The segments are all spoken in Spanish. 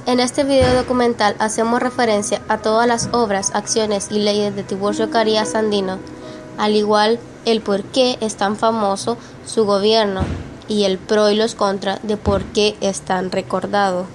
En este video documental hacemos referencia a todas las obras, acciones y leyes de Tiburcio Carías Sandino, al igual el por qué es tan famoso su gobierno y el pro y los contra de por qué es tan recordado.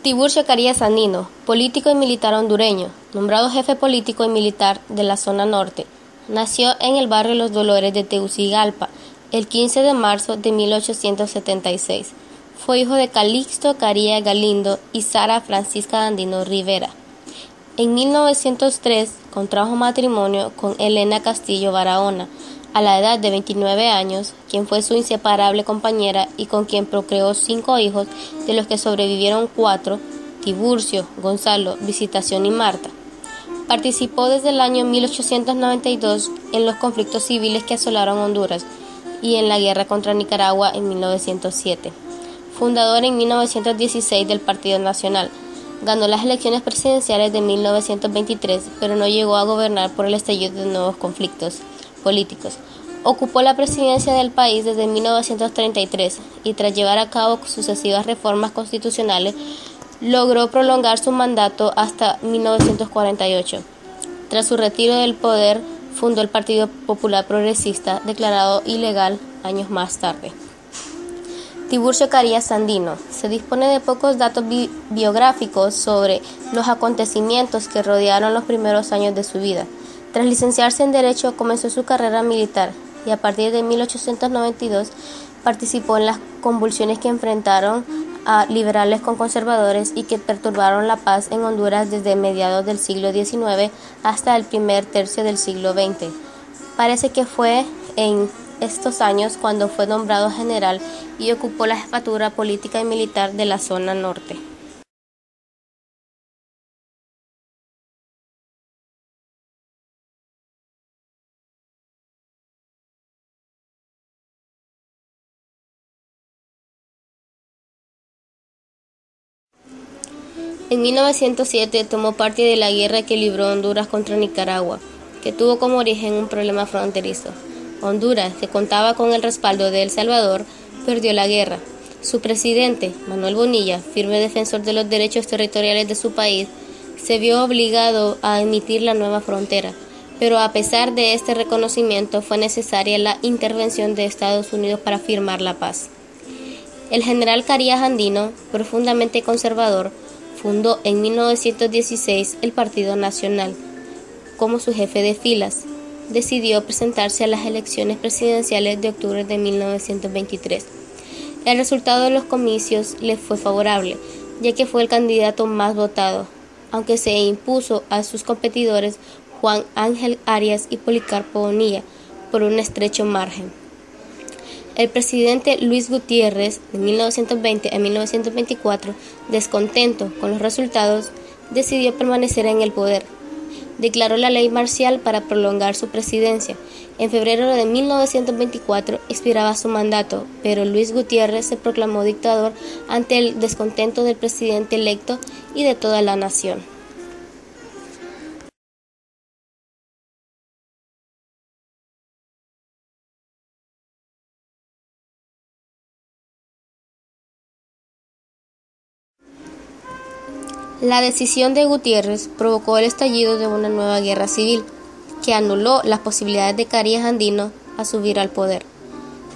Tiburcio Carías Sandino, político y militar hondureño, nombrado jefe político y militar de la zona norte, nació en el barrio Los Dolores de Tegucigalpa el 15 de marzo de 1876. Fue hijo de Calixto Carías Galindo y Sara Francisca Andino Rivera. En 1903 contrajo matrimonio con Elena Castillo Barahona, a la edad de 29 años, quien fue su inseparable compañera y con quien procreó 5 hijos, de los que sobrevivieron 4, Tiburcio, Gonzalo, Visitación y Marta. Participó desde el año 1892 en los conflictos civiles que asolaron Honduras y en la guerra contra Nicaragua en 1907. Fundador en 1916 del Partido Nacional, ganó las elecciones presidenciales de 1923, pero no llegó a gobernar por el estallido de nuevos conflictos políticos. Ocupó la presidencia del país desde 1933 y tras llevar a cabo sucesivas reformas constitucionales, logró prolongar su mandato hasta 1948. Tras su retiro del poder, fundó el Partido Popular Progresista, declarado ilegal años más tarde. Tiburcio Carías Sandino. Se dispone de pocos datos biográficos sobre los acontecimientos que rodearon los primeros años de su vida. Tras licenciarse en Derecho, comenzó su carrera militar y a partir de 1892 participó en las convulsiones que enfrentaron a liberales con conservadores y que perturbaron la paz en Honduras desde mediados del siglo XIX hasta el primer tercio del siglo XX. Parece que fue en estos años cuando fue nombrado general y ocupó la jefatura política y militar de la zona norte. En 1907 tomó parte de la guerra que libró Honduras contra Nicaragua, que tuvo como origen un problema fronterizo. Honduras, que contaba con el respaldo de El Salvador, perdió la guerra. Su presidente, Manuel Bonilla, firme defensor de los derechos territoriales de su país, se vio obligado a emitir la nueva frontera, pero a pesar de este reconocimiento fue necesaria la intervención de Estados Unidos para firmar la paz. El general Carías Sandino, profundamente conservador, fundó en 1916 el Partido Nacional. Como su jefe de filas, decidió presentarse a las elecciones presidenciales de octubre de 1923. El resultado de los comicios le fue favorable, ya que fue el candidato más votado, aunque se impuso a sus competidores Juan Ángel Arias y Policarpo Bonilla por un estrecho margen. El presidente Luis Gutiérrez, de 1920 a 1924, descontento con los resultados, decidió permanecer en el poder. Declaró la ley marcial para prolongar su presidencia. En febrero de 1924 expiraba su mandato, pero Luis Gutiérrez se proclamó dictador ante el descontento del presidente electo y de toda la nación. La decisión de Gutiérrez provocó el estallido de una nueva guerra civil, que anuló las posibilidades de Carías Sandino a subir al poder.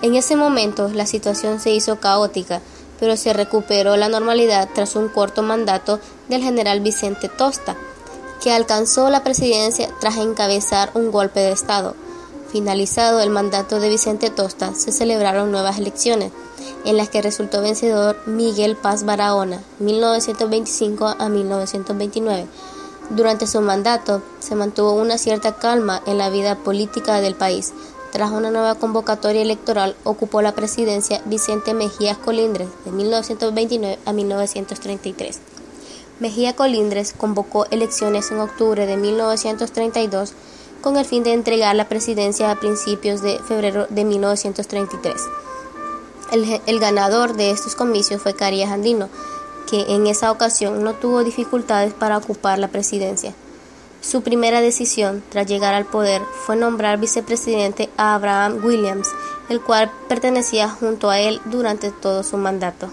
En ese momento la situación se hizo caótica, pero se recuperó la normalidad tras un corto mandato del general Vicente Tosta, que alcanzó la presidencia tras encabezar un golpe de Estado. Finalizado el mandato de Vicente Tosta, se celebraron nuevas elecciones, en las que resultó vencedor Miguel Paz Barahona, 1925 a 1929. Durante su mandato se mantuvo una cierta calma en la vida política del país. Tras una nueva convocatoria electoral, ocupó la presidencia Vicente Mejía Colindres, de 1929 a 1933. Mejía Colindres convocó elecciones en octubre de 1932 con el fin de entregar la presidencia a principios de febrero de 1933. El ganador de estos comicios fue Carías Sandino, que en esa ocasión no tuvo dificultades para ocupar la presidencia. Su primera decisión, tras llegar al poder, fue nombrar vicepresidente a Abraham Williams, el cual pertenecía junto a él durante todo su mandato.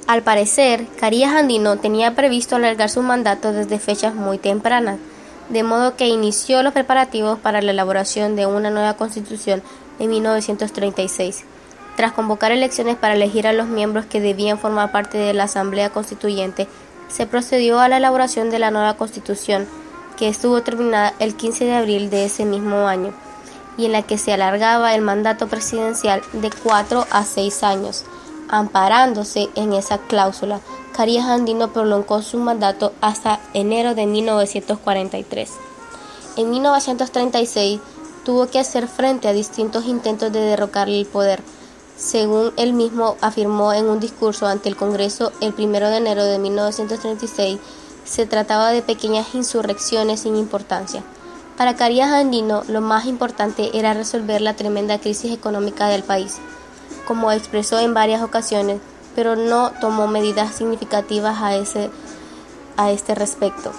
Al parecer, Carías Andino tenía previsto alargar su mandato desde fechas muy tempranas, de modo que inició los preparativos para la elaboración de una nueva constitución en 1936. Tras convocar elecciones para elegir a los miembros que debían formar parte de la Asamblea Constituyente, se procedió a la elaboración de la nueva constitución, que estuvo terminada el 15 de abril de ese mismo año, y en la que se alargaba el mandato presidencial de 4 a 6 años. Amparándose en esa cláusula, Carías Andino prolongó su mandato hasta enero de 1943. En 1936 tuvo que hacer frente a distintos intentos de derrocarle el poder. Según él mismo afirmó en un discurso ante el Congreso el 1 de enero de 1936, se trataba de pequeñas insurrecciones sin importancia. Para Carías Andino, lo más importante era resolver la tremenda crisis económica del país, como expresó en varias ocasiones, pero no tomó medidas significativas a este respecto.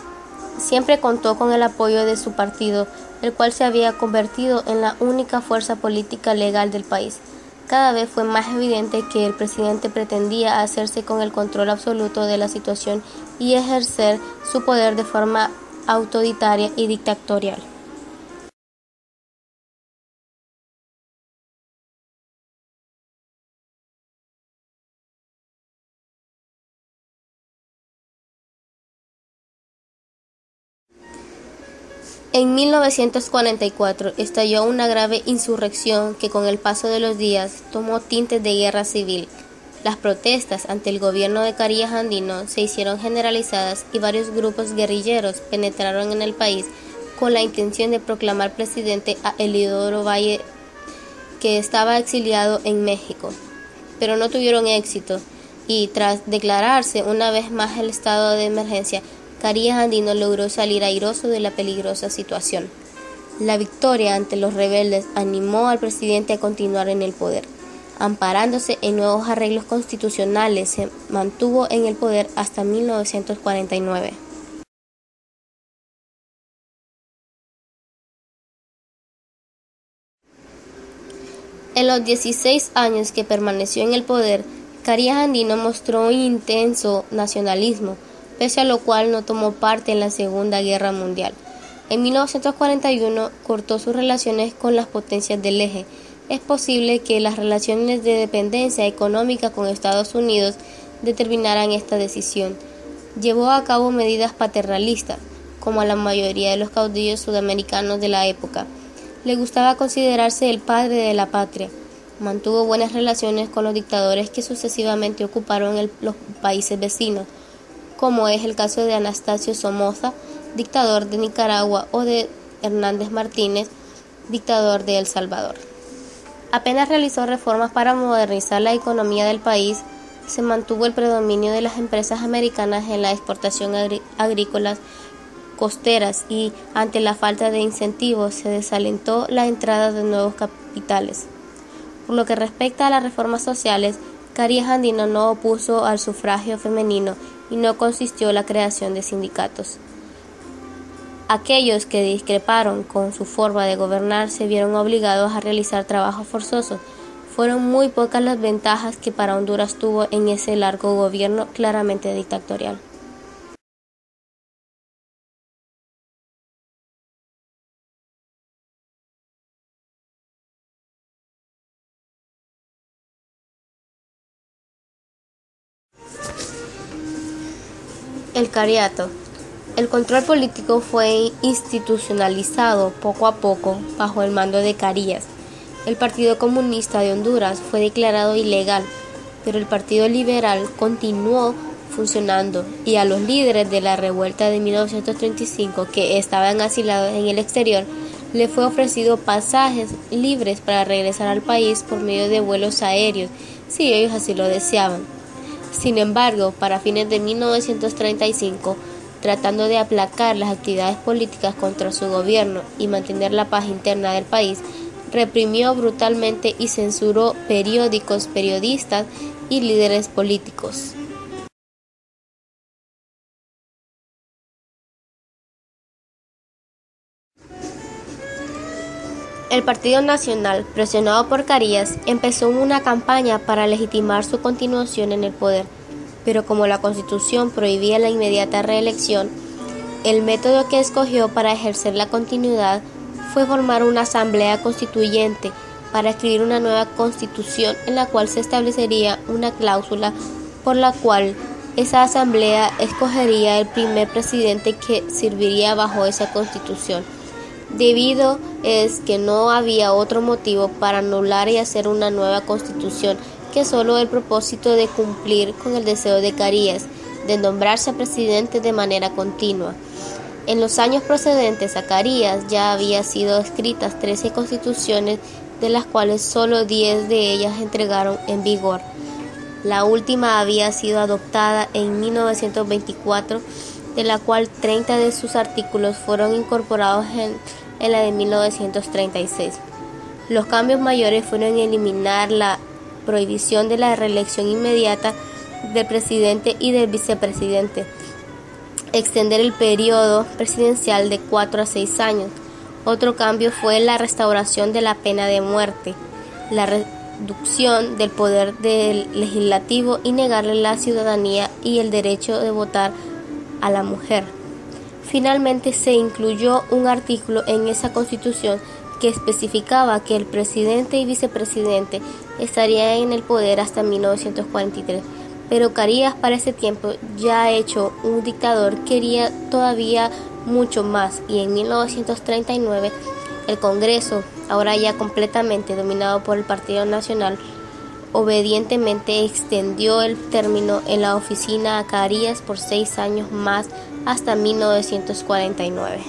Siempre contó con el apoyo de su partido, el cual se había convertido en la única fuerza política legal del país. Cada vez fue más evidente que el presidente pretendía hacerse con el control absoluto de la situación y ejercer su poder de forma autoritaria y dictatorial. En 1944 estalló una grave insurrección que con el paso de los días tomó tintes de guerra civil. Las protestas ante el gobierno de Carías Andino se hicieron generalizadas y varios grupos guerrilleros penetraron en el país con la intención de proclamar presidente a Eliodoro Valle, que estaba exiliado en México, pero no tuvieron éxito y tras declararse una vez más el estado de emergencia, Carías Andino logró salir airoso de la peligrosa situación. La victoria ante los rebeldes animó al presidente a continuar en el poder. Amparándose en nuevos arreglos constitucionales, se mantuvo en el poder hasta 1949. En los 16 años que permaneció en el poder, Carías Andino mostró un intenso nacionalismo, pese a lo cual no tomó parte en la Segunda Guerra Mundial. En 1941 cortó sus relaciones con las potencias del eje. Es posible que las relaciones de dependencia económica con Estados Unidos determinaran esta decisión. Llevó a cabo medidas paternalistas, como a la mayoría de los caudillos sudamericanos de la época. Le gustaba considerarse el padre de la patria. Mantuvo buenas relaciones con los dictadores que sucesivamente ocuparon los países vecinos, como es el caso de Anastasio Somoza, dictador de Nicaragua, o de Hernández Martínez, dictador de El Salvador. Apenas realizó reformas para modernizar la economía del país, se mantuvo el predominio de las empresas americanas en la exportación agrícolas costeras y, ante la falta de incentivos, se desalentó la entrada de nuevos capitales. Por lo que respecta a las reformas sociales, Carías Andino no opuso al sufragio femenino y no consistió la creación de sindicatos. Aquellos que discreparon con su forma de gobernar se vieron obligados a realizar trabajos forzosos. Fueron muy pocas las ventajas que para Honduras tuvo en ese largo gobierno claramente dictatorial. El Cariato. El control político fue institucionalizado poco a poco bajo el mando de Carías. El Partido Comunista de Honduras fue declarado ilegal, pero el Partido Liberal continuó funcionando y a los líderes de la revuelta de 1935 que estaban asilados en el exterior le fue ofrecido pasajes libres para regresar al país por medio de vuelos aéreos si ellos así lo deseaban. Sin embargo, para fines de 1935, tratando de aplacar las actividades políticas contra su gobierno y mantener la paz interna del país, reprimió brutalmente y censuró periódicos, periodistas y líderes políticos. El Partido Nacional, presionado por Carías, empezó una campaña para legitimar su continuación en el poder, pero como la Constitución prohibía la inmediata reelección, el método que escogió para ejercer la continuidad fue formar una asamblea constituyente para escribir una nueva constitución en la cual se establecería una cláusula por la cual esa asamblea escogería el primer presidente que serviría bajo esa constitución. Debido es que no había otro motivo para anular y hacer una nueva constitución que solo el propósito de cumplir con el deseo de Carías de nombrarse presidente de manera continua. En los años precedentes a Carías ya había sido escritas 13 constituciones, de las cuales solo 10 de ellas entregaron en vigor. La última había sido adoptada en 1924, de la cual 30 de sus artículos fueron incorporados en la de 1936. Los cambios mayores fueron eliminar la prohibición de la reelección inmediata del presidente y del vicepresidente, extender el periodo presidencial de 4 a 6 años. Otro cambio fue la restauración de la pena de muerte, la reducción del poder del legislativo y negarle la ciudadanía y el derecho de votar a la mujer. Finalmente se incluyó un artículo en esa constitución que especificaba que el presidente y vicepresidente estarían en el poder hasta 1943, pero Carías para ese tiempo, ya hecho un dictador, quería todavía mucho más, y en 1939 el Congreso, ahora ya completamente dominado por el Partido Nacional, obedientemente extendió el término en la oficina a Carías por 6 años más hasta 1949.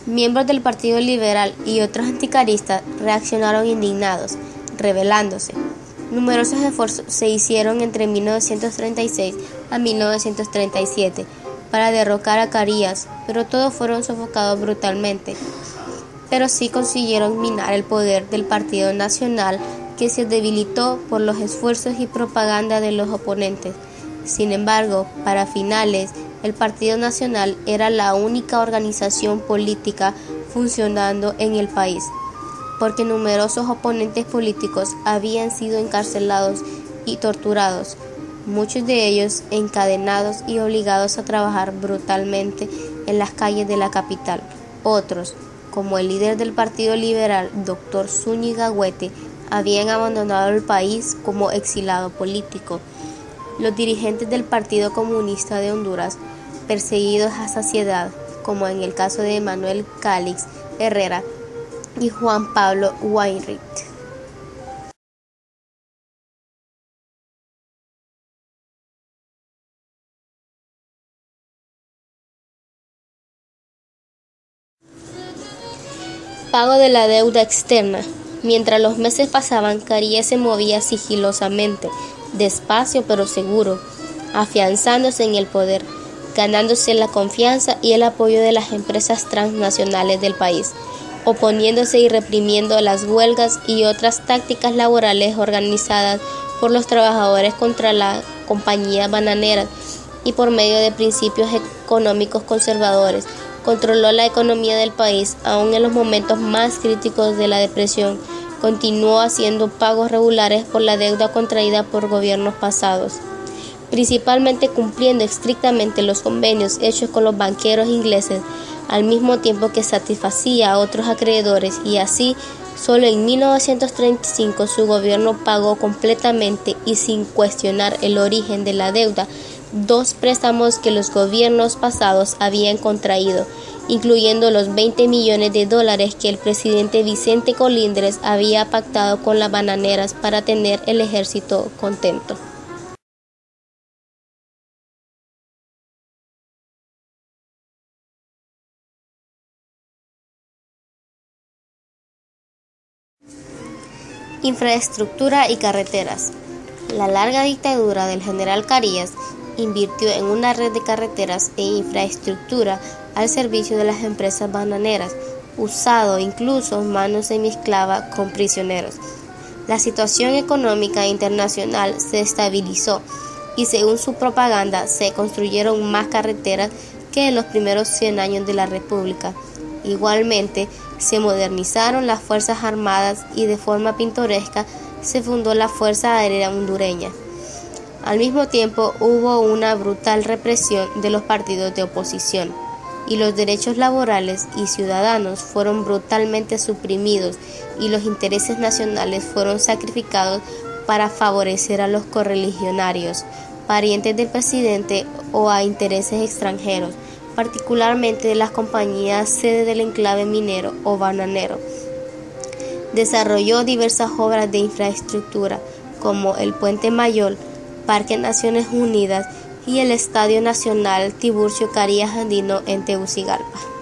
Miembros del Partido Liberal y otros anticaristas reaccionaron indignados, rebelándose. Numerosos esfuerzos se hicieron entre 1936 a 1937 para derrocar a Carías, pero todos fueron sofocados brutalmente. Pero sí consiguieron minar el poder del Partido Nacional, que se debilitó por los esfuerzos y propaganda de los oponentes. Sin embargo, para finales, el Partido Nacional era la única organización política funcionando en el país, porque numerosos oponentes políticos habían sido encarcelados y torturados, muchos de ellos encadenados y obligados a trabajar brutalmente en las calles de la capital. Otros, como el líder del Partido Liberal, Dr. Zúñiga Huete, habían abandonado el país como exilado político. Los dirigentes del Partido Comunista de Honduras, perseguidos a saciedad, como en el caso de Manuel Cálix Herrera y Juan Pablo Weinreich. Pago de la deuda externa. Mientras los meses pasaban, Carías se movía sigilosamente, despacio pero seguro, afianzándose en el poder, ganándose la confianza y el apoyo de las empresas transnacionales del país, oponiéndose y reprimiendo las huelgas y otras tácticas laborales organizadas por los trabajadores contra las compañías bananeras, y por medio de principios económicos conservadores, controló la economía del país aún en los momentos más críticos de la depresión. Continuó haciendo pagos regulares por la deuda contraída por gobiernos pasados, principalmente cumpliendo estrictamente los convenios hechos con los banqueros ingleses, al mismo tiempo que satisfacía a otros acreedores, y así, solo en 1935 su gobierno pagó completamente y sin cuestionar el origen de la deuda 2 préstamos que los gobiernos pasados habían contraído, incluyendo los $20 millones que el presidente Vicente Colindres había pactado con las bananeras para tener el ejército contento. Infraestructura y carreteras. La larga dictadura del general Carías invirtió en una red de carreteras e infraestructura al servicio de las empresas bananeras, usando incluso manos semesclava con prisioneros. La situación económica internacional se estabilizó y según su propaganda se construyeron más carreteras que en los primeros 100 años de la República. Igualmente, se modernizaron las Fuerzas Armadas y de forma pintoresca se fundó la Fuerza Aérea Hondureña. Al mismo tiempo, hubo una brutal represión de los partidos de oposición y los derechos laborales y ciudadanos fueron brutalmente suprimidos y los intereses nacionales fueron sacrificados para favorecer a los correligionarios, parientes del presidente o a intereses extranjeros, particularmente de las compañías sede del enclave minero o bananero. Desarrolló diversas obras de infraestructura, como el Puente Mayor, Parque Naciones Unidas y el Estadio Nacional Tiburcio Carías Andino en Tegucigalpa.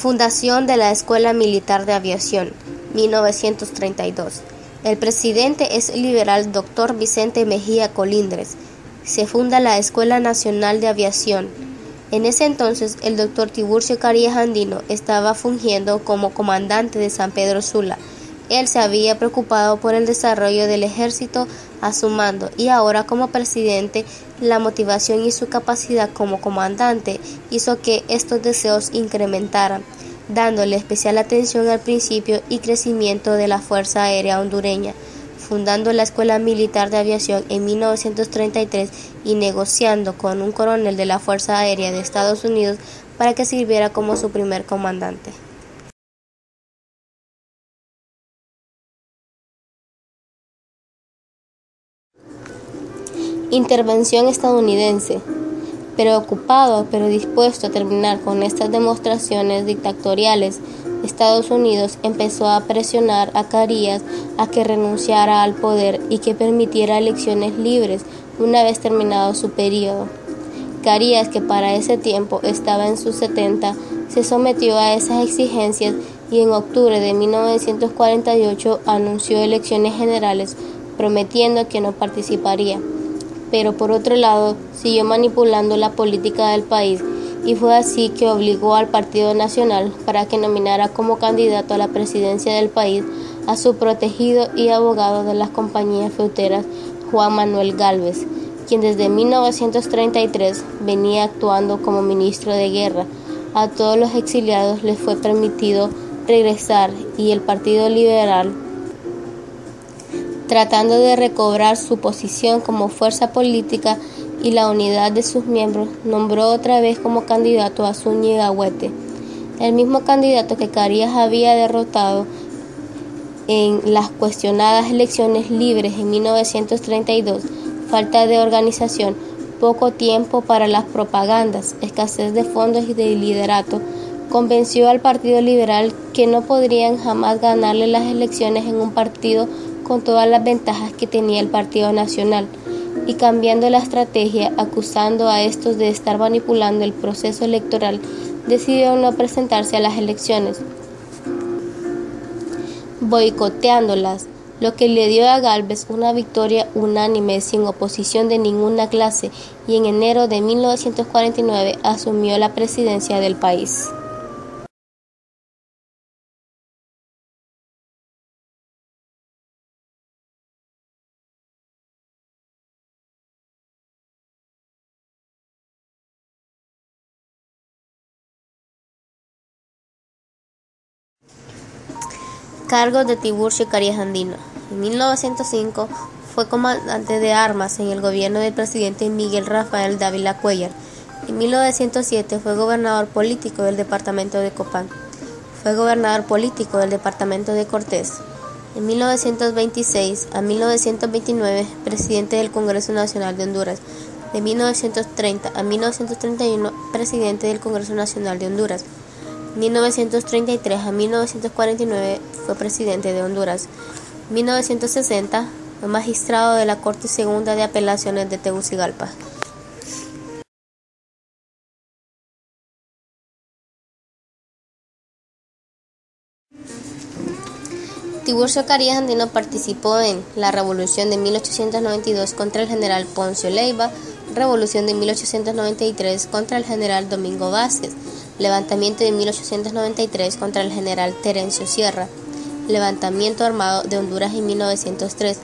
Fundación de la Escuela Militar de Aviación, 1932. El presidente es el liberal Dr. Vicente Mejía Colindres. Se funda la Escuela Nacional de Aviación. En ese entonces, el Dr. Tiburcio Carías Andino estaba fungiendo como comandante de San Pedro Sula. Él se había preocupado por el desarrollo del ejército a su mando y ahora como presidente, la motivación y su capacidad como comandante hizo que estos deseos incrementaran, dándole especial atención al principio y crecimiento de la Fuerza Aérea Hondureña, fundando la Escuela Militar de Aviación en 1933 y negociando con un coronel de la Fuerza Aérea de Estados Unidos para que sirviera como su primer comandante. Intervención estadounidense. Preocupado pero dispuesto a terminar con estas demostraciones dictatoriales, Estados Unidos empezó a presionar a Carías a que renunciara al poder y que permitiera elecciones libres una vez terminado su periodo. Carías, que para ese tiempo estaba en sus 70, se sometió a esas exigencias y en octubre de 1948 anunció elecciones generales prometiendo que no participaría. Pero por otro lado, siguió manipulando la política del país y fue así que obligó al Partido Nacional para que nominara como candidato a la presidencia del país a su protegido y abogado de las compañías fruteras, Juan Manuel Gálvez, quien desde 1933 venía actuando como ministro de guerra. A todos los exiliados les fue permitido regresar y el Partido Liberal, tratando de recobrar su posición como fuerza política y la unidad de sus miembros, nombró otra vez como candidato a Zúñiga Huete, el mismo candidato que Carías había derrotado en las cuestionadas elecciones libres en 1932. Falta de organización, poco tiempo para las propagandas, escasez de fondos y de liderato, convenció al Partido Liberal que no podrían jamás ganarle las elecciones en un partido con todas las ventajas que tenía el Partido Nacional, y cambiando la estrategia, acusando a estos de estar manipulando el proceso electoral, decidió no presentarse a las elecciones, boicoteándolas, lo que le dio a Gálvez una victoria unánime sin oposición de ninguna clase, y en enero de 1949 asumió la presidencia del país. Cargos de Tiburcio Carías Andino. En 1905 fue comandante de armas en el gobierno del presidente Miguel Rafael Dávila Cuéllar. En 1907 fue gobernador político del departamento de Copán. Fue gobernador político del departamento de Cortés. En 1926 a 1929, presidente del Congreso Nacional de Honduras. De 1930 a 1931, presidente del Congreso Nacional de Honduras. 1933 a 1949 fue presidente de Honduras. 1960 fue magistrado de la Corte Segunda de Apelaciones de Tegucigalpa. Tiburcio Carías Andino participó en la Revolución de 1892 contra el general Poncio Leiva, Revolución de 1893 contra el general Domingo Vázquez, Levantamiento de 1893 contra el general Terencio Sierra, Levantamiento armado de Honduras en 1903,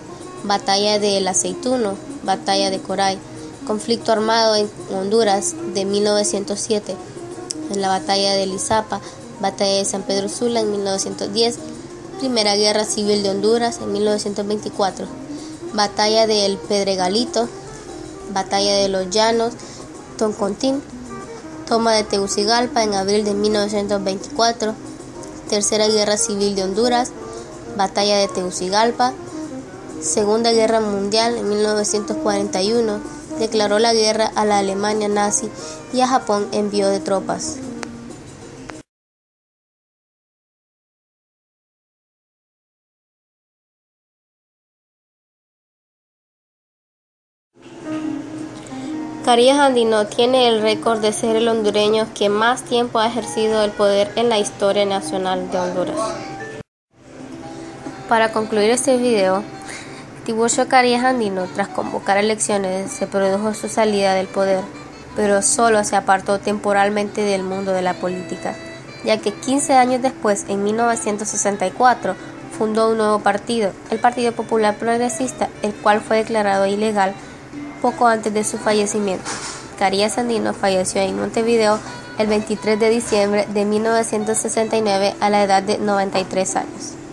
Batalla de El Aceituno, Batalla de Coray, Conflicto armado en Honduras de 1907, en la Batalla de Lizapa, Batalla de San Pedro Sula en 1910, Primera Guerra Civil de Honduras en 1924, Batalla de El Pedregalito, Batalla de los Llanos, Toncontín, Toma de Tegucigalpa en abril de 1924, Tercera Guerra Civil de Honduras, Batalla de Tegucigalpa, Segunda Guerra Mundial en 1941, declaró la guerra a la Alemania nazi y a Japón envió de tropas. Carías Andino tiene el récord de ser el hondureño que más tiempo ha ejercido el poder en la historia nacional de Honduras. Para concluir este video, Tiburcio Carías Andino, tras convocar elecciones, se produjo su salida del poder, pero solo se apartó temporalmente del mundo de la política, ya que 15 años después, en 1964, fundó un nuevo partido, el Partido Popular Progresista, el cual fue declarado ilegal poco antes de su fallecimiento. Carías Andino falleció en Montevideo el 23 de diciembre de 1969 a la edad de 93 años.